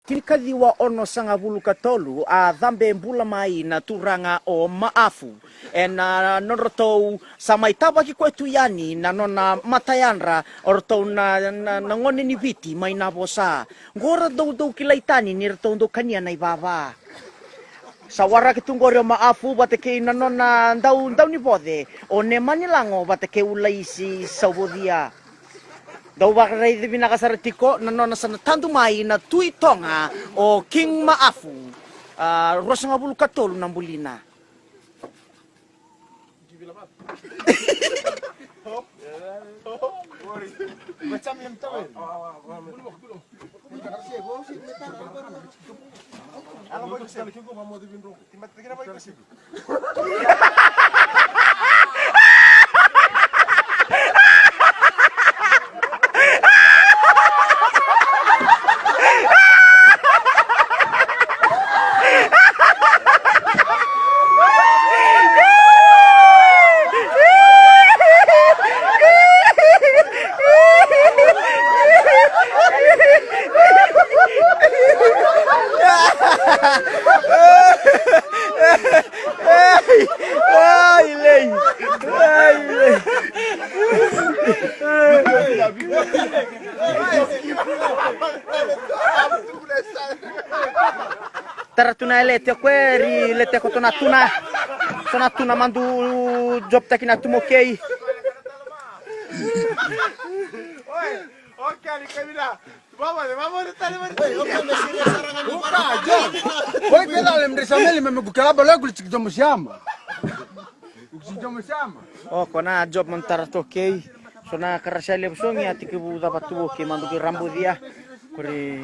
Tinikadhiwa ono sangavulu katolu a dhambe mbula mai na turanga o maafu. Na norotou sa maitawaki kwetu yani na nona matayandra orotou na ngone ni viti mai na bosa. Ngora dou kilaitani ni rotou do kania na ibaba. Sa wara kitungori o maafu bateke na nona ndau ni bode o ne manilango bateke ulaisi saubodia. Daw bakaray di binakasaratiko na nona sa natandu mai na tuitonga o King Maafu. Rosa nga bulu katolo ng bulina. Tara tuna elete kweri lete ko tuna tuna mandu job takina tumokei. Okay, Camila. Vamos a estar Voi pedale mresameli memekukala bala kulichikijomo shamba. Kulichikijomo shamba. Kona job mantara tokei. Sona karasali busongi ati kibu dapat tubo ke mandu ke rambu dia. Kuri.